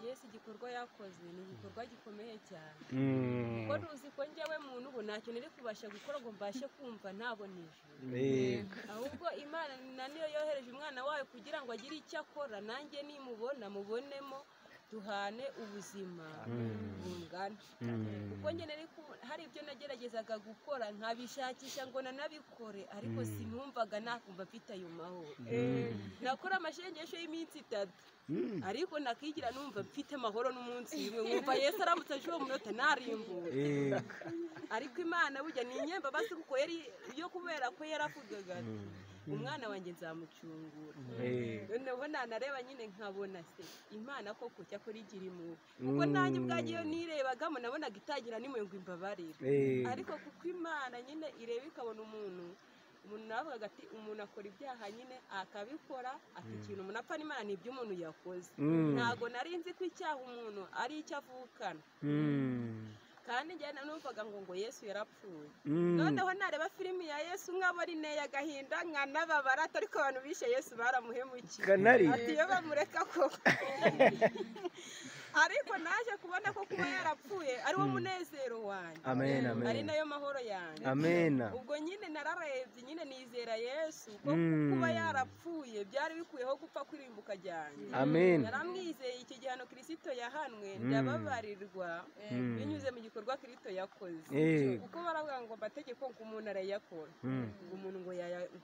Yesu igikorwa yakoze ni igikorwa gikomeye cyane kuko ntuzi ko njyewe muntu ubu ntacyo niri kubasha gukora ngo mbashe kumva ntabona ijuru ahubwo Imana niyo yohereje umwana wayo kugira ngo agire icyo akora nanjye nimubona mubonemo duhane ubuzima bungana kuko nyine hari ibyo nageragezaga gukora nkabishakisha ngo nanabikore ariko sinumvaga nakumva mfite ayo mahoro nakora amashengesho y'iminsi 3 ariko nakigira numva mfite amahoro n'umunsi umwe nkumva Yesu aramutse aje uwo munota narimbuye ariko Imana burya ni inyemba basi kuko yari yo kubera ko yaravugaga umwana wanjye nzamucungura noneho nanareba nyine nkabona se Imana koko cyakora igira impuhwe kuko nanjye ubwanjye iyo nirebagamo nabonaga itagira nimwe ngo imbabarire ariko kuko Imana nyine ireba ikabona umuntu navugaga ati umuntu akora ibyaha nyine akabikora ati ikintu umuntu apfa n'Imana ni ibyo umuntu yakoze ntago nari nzi ko icyaha umuntu ari icyo avukana kandi njye numvaga ngo Yesu yarapfuye noneho nareba filimi ya Yesu nkabari neye agahinda nkanababara ariko abantu bishe Yesu baramuhemukiye ati iyo bamureka koko ariko naje kubona ko kuba yarapfuye ari wo munezero wanjye ari nayo mahoro yanjye ubwo nyine nararebye nyine nizera Yesu ko kuba yarapfuye byari bikuyeho gupfa kurimbuka ryanjye naramwizeye iki gihano Kristo yahanwe ndababarirwa binyuze mu gikorwa Kristo yakoze kuko baravuga ngo amategeko ngo umuntu arayakora umuntu ngo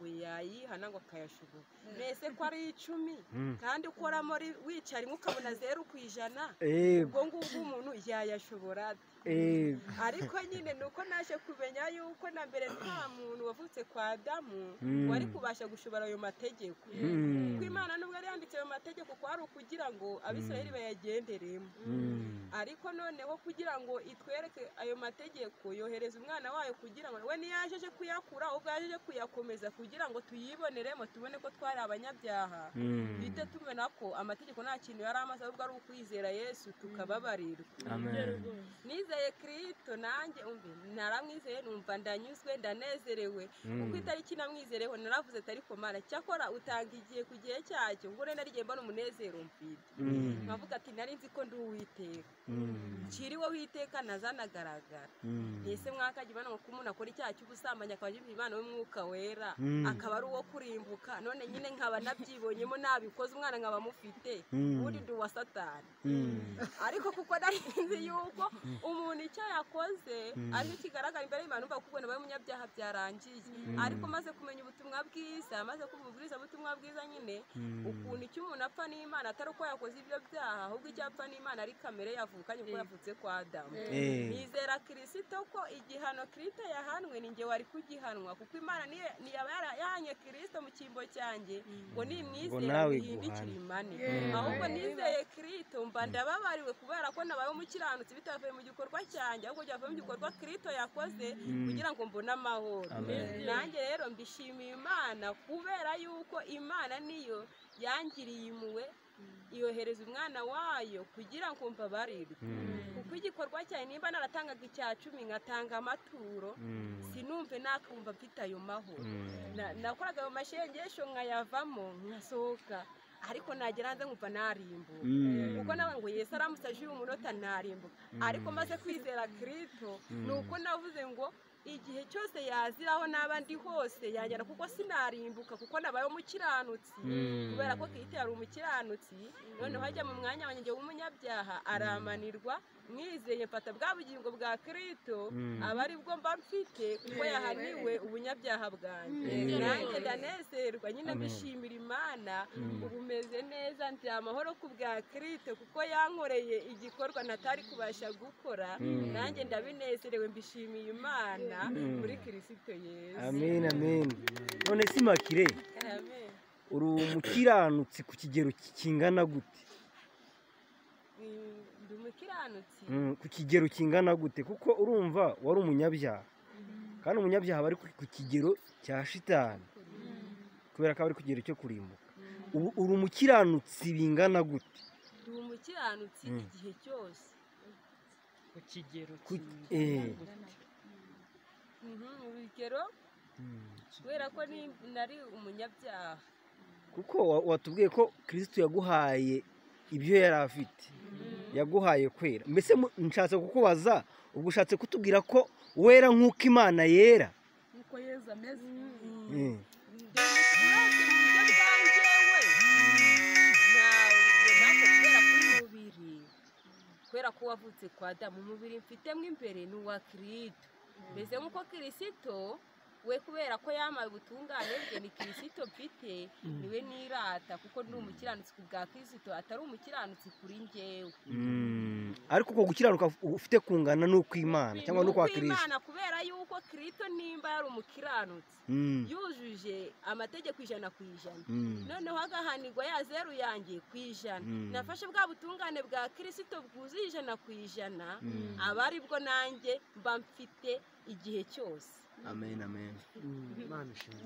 yayihana ngo akayashobora nese ko ari 10 kandi ukoramo wicara ukabona 0% ubwo ngubwo umuntu yayashobora ariko nyine nuko naje kumenya yuko na mbere nta muntu wavutse kwa Adamu wari kubasha gushobora ayo mategeko kuko Imana nubwo yari yanditse ayo mategeko ko ari ukugira ngo Abisirayeli bayagenderemo ariko noneho kugira ngo itwereke ayo mategeko yohereza umwana wayo kugira ngo we niyajeje kuyakura ubwo yajeje kuyakomeza kugira ngo tuyiboneremo tubone ko twari abanyabyaha bite tumena ko amategeko nta kintu yari amaze ahubwo ari ukwizera Yesu tukababarirwa nizeye Kristo nanjye naramwizeye numva ndanyuzwe ndanezerewe kuko itariki namwizereho naravuze ati ariko Mana cyakora utanga igihe ku gihe cyacyo ngo rena rigiye mbona umunezero mfite nkavuga ati nari nzi ko ndi Uwiteka kiriwo witeka nazanagaragara ese mwakagibana ngo kumuntu akora icyaha cy'ubusambanyi akabajije Imana w'Umwuka wera akaba ari uwo kurimbuka none nyine nkaba nabyibonyemo nabikoze umwana nkaba mufite uri ndi wa Satani ariko kuko nari nzi yuko umuntu icyo yakoze ariko kigaragara imbere y'Imana umva kuko nabaye umunyabyaha byarangiye ariko maze kumenya ubutumwa bwiza maze kububwiriza ubutumwa bwiza nyine ukuntu icyo umuntu apfa n'Imana atari uko yakoze ibyo byaha ahubwo icyo apfa n'Imana ari kamere yavukanye uko yavutse kwa Adamu nizera Kristo ko igihano Kristo yahanwe ninjye wari kugihanwa kuko Imana ni yahanye Kristo mu kimbo cyanjye ngo nimwizera bihindikira Imana ahubwo nizeye Kristo mba ndababariwe kubera ko nabaye umukiranutsi bitavuye mu gikorwa cyanjye ahubwo byavuye mu gikorwa Kristo yakoze kugira ngo mbone amahoro nanjye rero mbishimiye Imana kubera yuko Imana niyo yangiriye impuhwe yohereza umwana wayo kugira ngo mbabarirwe kuko igikorwa cyayo nimba naratangaga icya 10 ngatanga amaturo sinumve nakumva mfite ayo mahoro nakoraga mu mashengesho nkayavamo nkasohoka ariko nagera hanze nkumva narimbuka kuko nawe ngo Yesu aramutse aje umunota narimbuka ariko maze kwizera Kristo nuko navuze ngo igihe cyose yaziraho n'abandi hose yagera kuko sinarimbuka kuko nabaye umukiranutsi kubera ko Kristo yari umukiranutsi none hajya mu mwanya wanjye w'umunyabyaha aramanirwa mwizeye mfata bwa bugingo bwa Kristo abari bwo mba mfite kuko yahaniwe ubunyabyaha bwanjye nanjye ndanezerwa nyine mbishimira Imana ubu meze neza ndi amahoro ku bwa Kristo kuko yankoreye igikorwa natari kubasha gukora nanjye ndabinezerewe mbishimiye Imana muri Kristo Yesu amen amen none simakire uri umukiranutsi ku kigero kingana gute umukiranutsi ku kigero kingana gute kuko urumva wari umunyabyaha kandi umunyabyaha bari ku kigero cya shitani kubera ko bari ku kigero cyo kurimbuka ubu uri umukiranutsi bingana gute uri umukiranutsi igihe cyose ku kigero urugero kubera ko nari umunyabyaha kuko watubwiye ko Kristo yaguhaye ibyo yari afite yaguhaye kwera. Mbese nshatse kukubaza, ubwo ushatse kutubwira ko wera nk'uko Imana yera? Nkuko Yesu ameze. Kubera ko wavutse kwa Adamu, umubiri mfitemo imbere ni uwa Kristo. Mbese nk'uko Kristo we kubera ko yamaye ubutungane bwe, ni Kristo mfite, niwe nirata kuko ndi umukiranutsi ku bwa Kristo, atari umukiranutsi kuri njyewe. Ariko uko gukiranuka ufite kungana n'uko Imana cyangwa n'uko wa Kristo? Imana kubera yuko Kristo nimba yari umukiranutsi yujuje amategeko 100%, noneho agahanirwa ya zeru yanjye ku 100, nafashe bwa butungane bwa Kristo bwuzuye 100%, abari bwo nanjye mba mfite igihe cyose. Amen, amen. Imana ishimwe.